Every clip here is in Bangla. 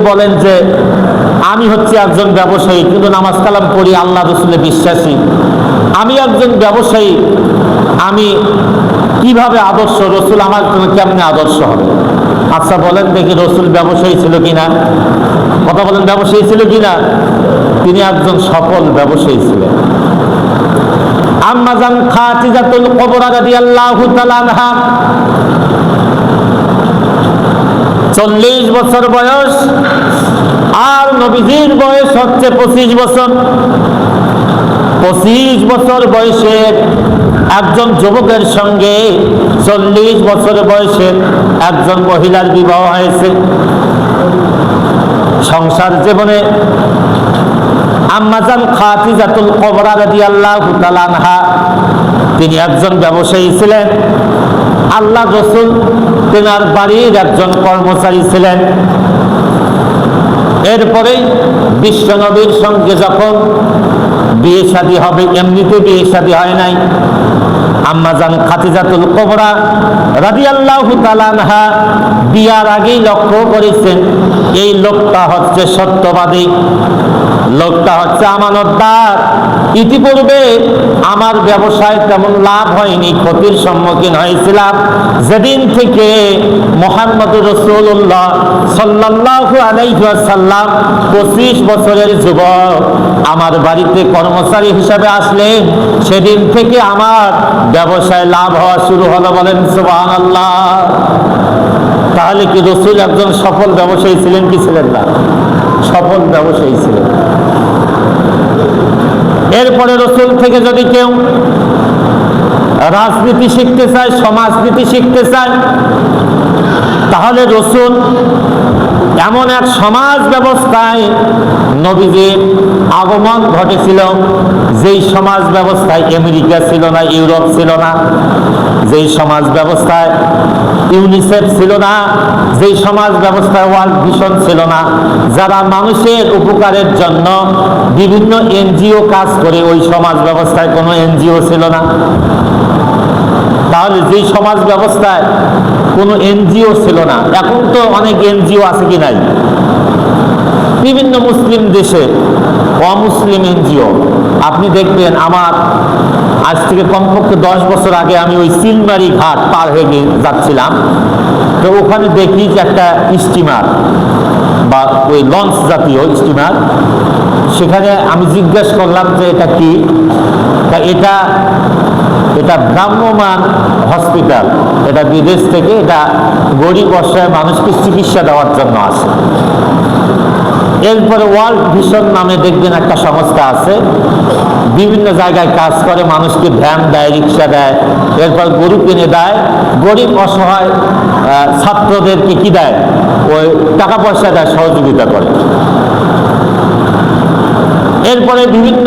বলেন যে আমি হচ্ছে একজন ব্যবসায়ী, কিন্তু নামাজ কালাম পড়ি, আল্লাহ রসুলে বিশ্বাসী, আমি একজন ব্যবসায়ী, আমি কিভাবে আদর্শ, রসুল আমার জন্য কেমনে আদর্শ হবে? আচ্ছা বলেন দেখি, রসুল ব্যবসায়ী ছিল কিনা? কথা বলেন, ব্যবসায়ী ছিল কিনা? তিনি একজন সফল ব্যবসায়ী ছিলেন। আম্মা জান খাদিজাতুল কুবরা রাদিয়াল্লাহু তাআলা আনহা 40 বছর বয়স, আর নবীজির বয়স হচ্ছে 25 বছর। 25 বছর বয়সের একজন যুবকের সঙ্গে 40 বছর বয়সের একজন মহিলার বিবাহ হয়েছে। সংসার জীবনে আম্মা জান খাদিজাতুল কুবরা রাদিয়াল্লাহু তাআলা আনহা তিনি একজন ব্যবসায়ী ছিলেন। আল্লাহ রাসূল তেনার বাড়ির একজন কর্মচারী ছিলেন। এরপরেই বিশ্ব নবীর সঙ্গে যখন বিয়ে শাদী হবে, এমনিতে বিয়ে শাদী হয় নাই, আম্মা জান খাদিজাতুল কুবরা রাদিয়াল্লাহু তাআলা আনহা বিয়ার আগেই লক্ষ্য করেছেন এই লোকটা হচ্ছে সত্যবাদী, লোকটা হচ্ছে আমানতদার। ইতিপূর্বে আমার ব্যবসায় তেমন লাভ হয়নি, ক্ষতির সম্মুখীন হয়েছিলাম। যেদিন থেকে মুহাম্মদুর রাসূলুল্লাহ সাল্লাল্লাহু আলাইহি ওয়াসাল্লাম 25 বছরের যুবক আমার বাড়িতে কর্মচারী হিসেবে আসলেন, সেদিন থেকে আমার ব্যবসায় লাভ হওয়া শুরু হলো। বলেন সুবহানাল্লাহ। তাহলে কি রাসূল একজন সফল ব্যবসায়ী ছিলেন কি ছিলেন না? সফল ব্যবসায়ী ছিলেন। এরপরে রাসূল থেকে যদি কেউ রাজনীতি শিখতে চায়, সমাজনীতি শিখতে চায়, তাহলে রাসূল এমন এক সমাজ ব্যবস্থায় নবীজির আগমন ঘটেছিল, যেই সমাজ ব্যবস্থায় আমেরিকা ছিল না, ইউরোপ ছিল না, যেই সমাজ ব্যবস্থায় ইউনিসেফ ছিল না, যেই সমাজ ব্যবস্থায় ওয়ার্ল্ড ভিশন ছিল না, যারা মানুষের উপকারের জন্য বিভিন্ন এনজিও কাজ করে, ওই সমাজ ব্যবস্থায় কোনো এনজিও ছিল না। তাহলে যেই সমাজ ব্যবস্থায় কোনো এনজিও ছিল না, এখন তো অনেক এনজিও আছে কি নাই? বিভিন্ন মুসলিম দেশে অমুসলিম এনজিও আপনি দেখবেন। আমার আজ থেকে কমপক্ষে 10 বছর আগে আমি ওই চিলমারি ঘাট পার হয়ে যাচ্ছিলাম, তো ওখানে দেখি যে একটা স্টিমার বা ওই লঞ্চ জাতীয় স্টিমার, সেখানে আমি জিজ্ঞেস করলাম যে এটা কি? তা এটা ভ্রাম্যমান হসপিটাল, এটা বিদেশ থেকে, এটা গরিব অসহায় মানুষকে চিকিৎসা দেওয়ার জন্য আসে। এরপরে ওয়ার্ল্ড ভিশন নামে দেখবেন একটা সংস্থা আছে, বিভিন্ন জায়গায় কাজ করে, মানুষকে ভ্যান দেয়, রিক্সা দেয়, এরপর গরু কিনে দেয়, গরিব অসহায় ছাত্রদেরকে কি দেয়, ওই টাকা পয়সা দেয়, সহযোগিতা করে। এরপরে বিভিন্ন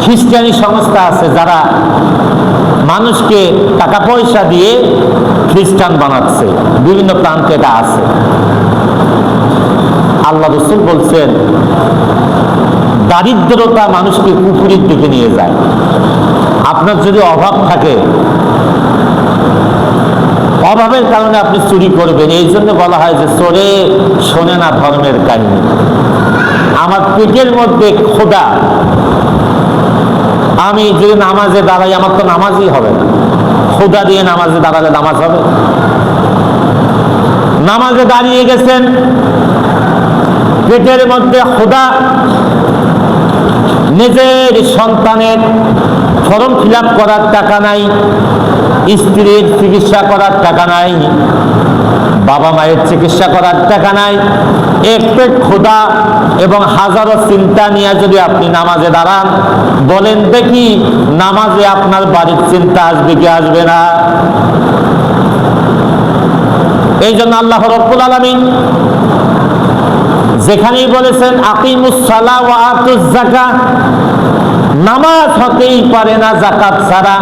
খ্রিস্টানি সংস্থা আছে, যারা মানুষকে টাকা পয়সা দিয়ে খ্রিস্টান বানাচ্ছে, বিভিন্ন প্রান্তে এটা আছে। আল্লাহ রাসূল বলছেন দারিদ্রতা মানুষকে কুফরির দিকে নিয়ে যায়। আপনার যদি অভাব থাকে, অভাবের কারণে আপনি চুরি করবেন, এই জন্য বলা হয় যে চোরে শোনে না ধর্মের কাহিনী। আমার পেটের মধ্যে খোদা, আমি যদি নামাজে দাঁড়াই, আমার তো নামাজই হবে না। খোদা দিয়ে নামাজে দাঁড়ালে নামাজ হবে? নামাজে দাঁড়িয়ে গেছেন, পেটের মধ্যে খোদা, নিজের সন্তানের ফর্ম ফিল আপ করার টাকা নাই, স্ত্রীর চিকিৎসা করার টাকা নাই, বাবা মায়ের চিকিৎসা করার টাকা নাই, এক পেট খোদা এবং হাজারো চিন্তা নিয়ে যদি আপনি নামাজে দাঁড়ান, বলেন দেখি নামাজে আপনার বাড়ির চিন্তা আসবে কি আসবে না? এই জন্য আল্লাহ রাব্বুল আলামিন যেখানেই বলেছেন আকিমুস সালাহ ওয়া আতুজ যাকাত, নামাজ হতেই পারে না যাকাত ছাড়া।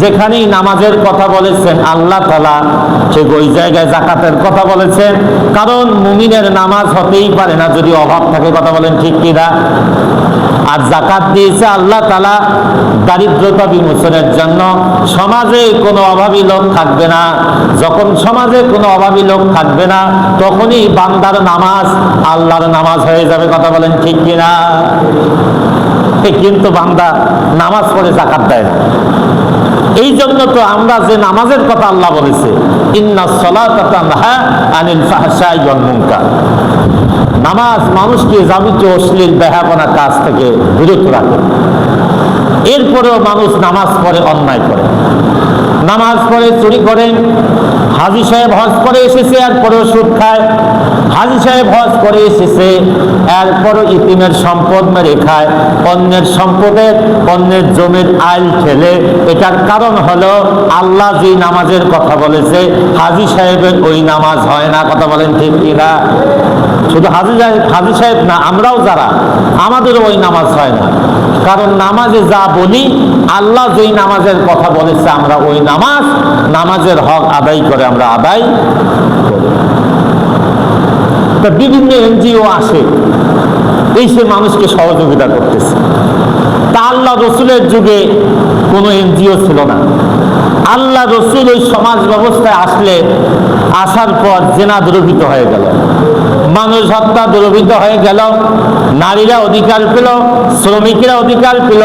যেখানেই নামাজের কথা বলেছেন আল্লাহ তাআলা, ঠিক ওই জায়গায় যাকাতের কথা বলেছেন। কারণ মুমিনের নামাজ হতেই পারে না যদি অভাব থাকে। কথা বলেন ঠিক কিনা? আর যাকাত দিয়েছে আল্লাহ তাআলা দারিদ্রতা বিমোচনের জন্য। সমাজে কোনো অভাবী লোক থাকবে না। যখন সমাজে কোনো অভাবী লোক থাকবে না, তখনই বান্দার নামাজ আল্লাহর নামাজ হয়ে যাবে। কথা বলেন ঠিক কিনা? কিন্তু বান্দা নামাজ পড়ে যাকাত দেয় না। এই জন্য তো আমরা যে নামাজের কথা আল্লাহ বলেছে, ইন্নাস সালাতা তানহা আনিল ফাহশাই ওয়াল মুনকার, নামাজ মানুষকে যাবতীয় অশ্লীল বেহায়াপনা কাজ থেকে বিরত রাখে। এরপরেও মানুষ নামাজ পড়ে অন্যায় করে, নামাজ পড়ে চুরি করে। হাজী সাহেব হজ করে এসেছে, এরপরেও সুদ খায়। হাজী সাহেব হজ করে এসেছে, এরপরও ইতিমের সম্পদ মেরে খায়। অন্যের সম্পদের, অন্যের জমির আইল ঠেলে। এটার কারণ হলো আল্লাহ যে নামাজের কথা বলেছে, হাজী সাহেবের ওই নামাজ হয় না। কথা বলেন ঠিক কিনা? শুধু হাজী সাহেব না, আমরাও যারা, আমাদেরও ওই নামাজ হয় না। কারণ নামাজে যা বলি, আল্লাহ যেই নামাজের কথা বলেছে আমরা ওই নামাজের হক আদায় করে আমরা আদায় করি। তা বিভিন্ন এনজিও আসে, এই সে মানুষকে সহযোগিতা করতেছে। তা আল্লাহ রসুলের যুগে কোনো এনজিও ছিল না। আল্লাহ রসুল ওই সমাজ ব্যবস্থায় আসার পর জেনা দুরভিত হয়ে গেল, মানুষ হত্যা দুরভিত হয়ে গেল, নারীরা অধিকার পেল, শ্রমিকেরা অধিকার পেল,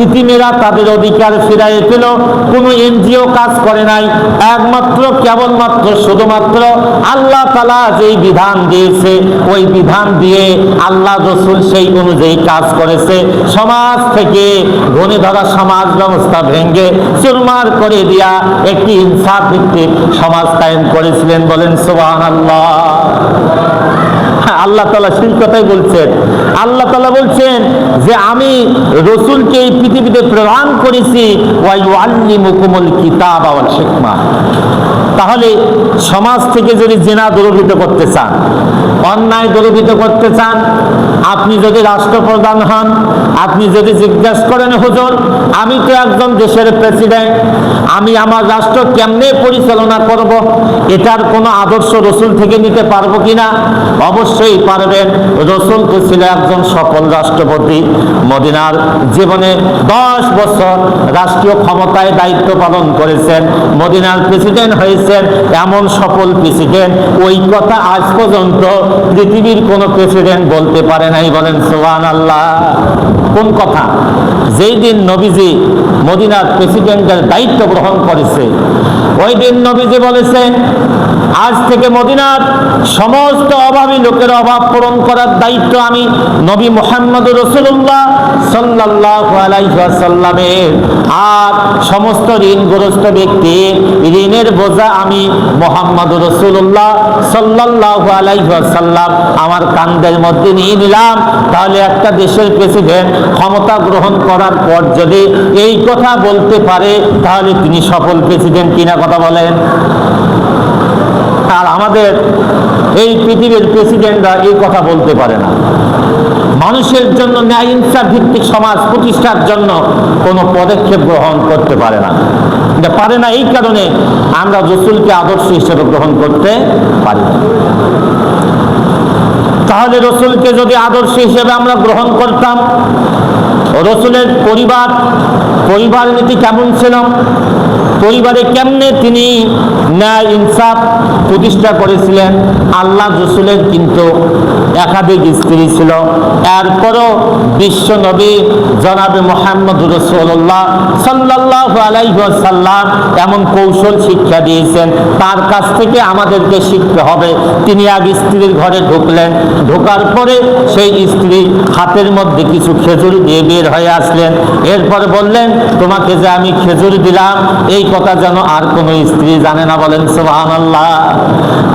ইতিমেরা তাদের অধিকার ফিরাই পেল। কোনো এনজিও কাজ করে নাই। একমাত্র কেবলমাত্র শুধুমাত্র আল্লাহ তাআলা যেই বিধান দিয়েছে ওই বিধান দিয়ে আল্লাহ রসুল সেই অনুযায়ী কাজ করেছে। সমাজ থেকে ঘনে ধরা সমাজ ব্যবস্থা ভেঙে চুরমার করে দিয়া একটি ইনসাফ ভিত্তিক সমাজ কায়েম করেছিলেন। বলেন সুবহানাল্লাহ। আল্লাহ তাআলা সেই কথাই বলছেন। আল্লাহ তাআলা বলছেন যে আমি রসুলকে এই পৃথিবীতে প্রেরণ করেছি, ওয়া ইউআল্লিমুকুমুল কিতাবা ওয়াল হিকমা। তাহলে সমাজ থেকে যদি জিনা দূরীভূত করতে চান, অন্যায় দূরীভূত করতে চান, আপনি যদি রাষ্ট্রপ্রধান হন, আপনি যদি জিজ্ঞাসা করেন হুজুর আমি তো একজন দেশের প্রেসিডেন্ট, আমি আমার রাষ্ট্র কেমনে পরিচালনা করব, এটার কোনো আদর্শ রসুল থেকে নিতে পারবো কিনা? অবশ্যই পারবেন। রসুল তো ছিল একজন সফল রাষ্ট্রপতি। মদিনার জীবনে 10 বছর রাষ্ট্রীয় ক্ষমতায় দায়িত্ব পালন করেছেন, মদিনার প্রেসিডেন্ট হয়েছেন। এমন সফল প্রেসিডেন্ট ওই কথা আজ পর্যন্ত পৃথিবীর কোনো প্রেসিডেন্ট বলতে পারে নাই। বলেন সুবহানাল্লাহ। কোন কথা? যেই দিন নবীজি মদিনার প্রেসিডেন্টের দায়িত্ব গ্রহণ করেছে, ওই দিন নবীজি বলেছেন আজ থেকে মদিনার সমস্ত অভাবী লোকের অভাব পূরণ করার দায়িত্ব আমি নবী মুহাম্মদ রাসূলুল্লাহ সাল্লাল্লাহু আলাইহি ওয়াসাল্লামের। আর সমস্ত ঋণগ্রস্ত ব্যক্তির ঋণের বোঝা আমি মুহাম্মদ রাসূলুল্লাহ সাল্লাল্লাহু আলাইহি ওয়াসাল্লাম আমার কাঁধের মধ্যে নিয়ে নিলাম। তাহলে একটা দেশের প্রেসিডেন্ট ক্ষমতা গ্রহণ করার পর যদি এই কথা বলতে পারে, তাহলে তিনি সফল প্রেসিডেন্ট কিনা? কথা বলেন। আর আমাদের এই পৃথিবীর প্রেসিডেন্টরা এই কথা বলতে পারে না। মানুষের জন্য ন্যায় ইনসাফ ভিত্তিক সমাজ প্রতিষ্ঠার জন্য কোনো পদক্ষেপ গ্রহণ করতে পারে না। এটা পারে না, এই কারণে আমরা রাসূলকে আদর্শ হিসেবে গ্রহণ করতে পারি না। তাহলে রাসূলকে যদি আদর্শ হিসেবে আমরা গ্রহণ করতাম, রাসূলের পরিবার নীতি কেমন ছিল, পরিবারে কেমনে তিনি ন্যায় ইনসাফ প্রতিষ্ঠা করেছিলেন। আল্লাহ রাসূলের কিন্তু একাধিক স্ত্রী ছিল, এরপরও বিশ্ব নবী জনাবে মুহাম্মদ রাসূলুল্লাহ সাল্লাল্লাহু আলাইহি ওয়াসাল্লাম এমন কৌশল শিক্ষা দিয়েছেন, তার কাছ থেকে আমাদেরকে শিখতে হবে। তিনি এক স্ত্রীর ঘরে ঢুকলেন, ঢোকার পরে সেই স্ত্রী হাতের মধ্যে কিছু খেজুর দিয়ে বের হয়ে আসলেন। এরপর বললেন তোমাকে যে আমি খেজুর দিলাম, এই কথা যেন আর কোন স্ত্রী জানে না, বলেন সুবহানাল্লাহ।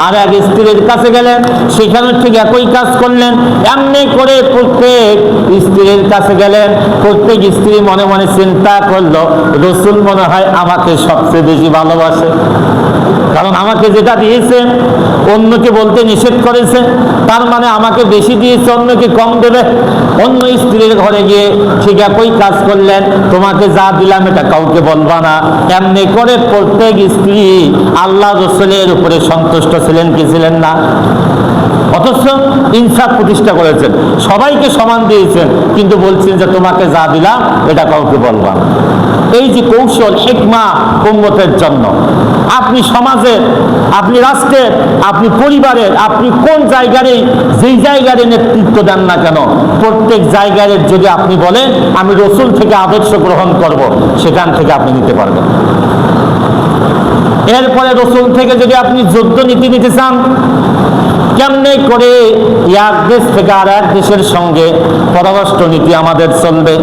আর এক স্ত্রীর কাছে গেলেন, সেখানে ঠিক একই কাজ করলেন। এমনি করে প্রত্যেক স্ত্রীর কাছে গেলেন। প্রত্যেক স্ত্রী মনে মনে চিন্তা করলো, রাসূল মনে হয় আমাকে সবচেয়ে বেশি ভালোবাসে, কারণ আমাকে যেটা দিয়েছে অন্যকে বলতে নিষেধ করেছে, তার মানে আমাকে বেশি দিয়েছে, অন্যকে কম দেবে। অন্য স্ত্রীর ঘরে গিয়ে ঠিক একই কাজ করলেন, তোমাকে যা দিলাম এটা কাউকে বলবা না। এমনি করে প্রত্যেক স্ত্রী আল্লাহ রাসূলের উপরে সন্তুষ্ট ছিলেন কি ছিলেন না? অথচ ইনসাফ প্রতিষ্ঠা করেছেন, সবাইকে সমান দিয়েছেন, কিন্তু বলছেন যে তোমাকে যা দিলাম এটা কাউকে বলবা না। এই যে কৌশল, হিকমা উম্মতের জন্য। আপনি সমাজের, আপনি রাষ্ট্রের, আপনি পরিবারের, আপনি কোন জায়গায়, যেই জায়গায় নেতৃত্ব দেন না কেন, প্রত্যেক জায়গায় যদি আপনি বলেন আমি রাসূল থেকে আদর্শ গ্রহণ করব, সেখান থেকে আপনি নিতে পারবেন। এরপরে রাসূল থেকে যদি আপনি যুদ্ধ নীতি নিতে চান, কেমনে করে এক দেশ থেকে আর এক দেশের সঙ্গে পররাষ্ট্র নীতি আমাদের চলবে,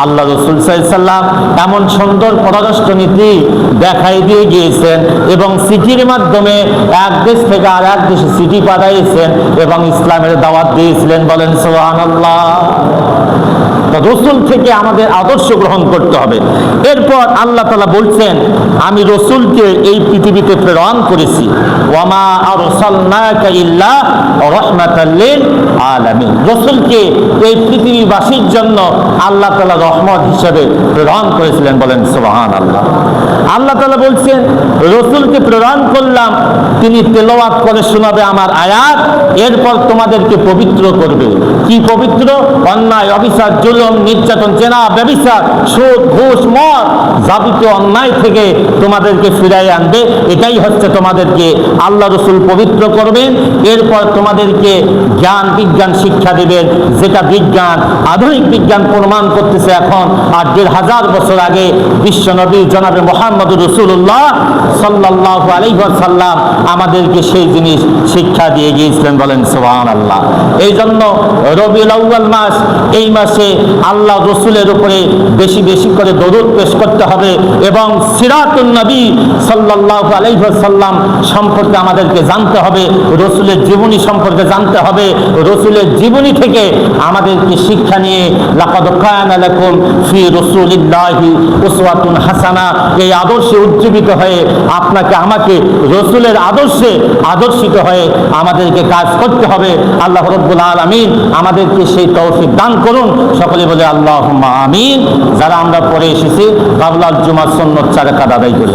আল্লাহ রাসূল সাল্লাল্লাহু আলাইহি ওয়াসাল্লাম এমন সুন্দর পররাষ্ট্র নীতি দেখাই দিয়ে গিয়েছেন এবং চিঠির মাধ্যমে এক দেশ থেকে আর এক দেশে চিঠি পাঠাইছেন এবং ইসলামের দাওয়াত দিয়েছিলেন, বলেন সুবহানাল্লাহ। রাসূল থেকে আমাদের আদর্শ গ্রহণ করতে হবে। এরপর আল্লাহ তাআলা বলছেন, আমি রাসূলকে এই পৃথিবীতে প্রেরণ করেছি, ওয়ামা আরসালনাকা ইল্লা রাহমাতাল লিল আলামিন। রাসূলকে এই পৃথিবীবাসীর জন্য আল্লাহ তাআলা রহমত হিসেবে প্রেরণ করেছিলেন, বলেন সুবহানাল্লাহ। আল্লাহ তাআলা বলছেন, রাসূলকে প্রেরণ করলাম, তিনি তেলাওয়াত করে শোনাবে আমার আয়াত, এরপর তোমাদেরকে পবিত্র করবে। কি পবিত্র? অন্যায়, অবিচার, জুলুম, নির্যাতন, জেনা, ব্যভিচার, সুদ, ঘুষ, মদ, যাবতীয় অন্যায় থেকে তোমাদেরকে ফিরাই আনবে। এটাই হচ্ছে তোমাদেরকে আল্লাহ রাসূল পবিত্র করবেন। এরপর তোমাদেরকে জ্ঞান বিজ্ঞান শিক্ষা দিবেন, যেটা বিজ্ঞান, আধুনিক বিজ্ঞান প্রমাণ করতেছে এখন আর ১৫০০ বছর আগে বিশ্বনবী জনাবে মুহাম্মদুর রাসূলুল্লাহ সাল্লাল্লাহু আলাইহি ওয়াসাল্লাম আমাদেরকে সেই জিনিস শিক্ষা দিয়ে গিয়েছিলেন, বলেন সুবহানাল্লাহ। এই জন্য রবিউল আউয়াল মাস, এই মাসে আল্লাহ রাসূলের উপরে বেশি বেশি করে দরুদ পেশ করতে হবে এবং সিরাতুন নবী সাল্লাল্লাহু আলাইহি ওয়াসাল্লাম সম্পর্কে আমাদেরকে জানতে হবে, রাসূলের জীবনী সম্পর্কে জানতে হবে। রাসূলের জীবনী থেকে আমাদেরকে শিক্ষা নিয়ে লাকাদ কানা লাকুম ফি রাসূলিল্লাহি উসওয়াতুন হাসানা, এই আদর্শে উজ্জীবিত হয়ে আপনাকে আমাকে রাসূলের আদর্শে আদর্শিত হয়ে আমাদেরকে কাজ করতে হবে। আল্লাহ রাব্বুল আলামিন আমাদেরকে সেই তৌফিক দান করুন। সকলে বলে আল্লাহুম্মা আমিন। যারা আমরা পড়ে এসেছি কাবলাল জুমার সুন্নত 4 রাকাত আদায় করি।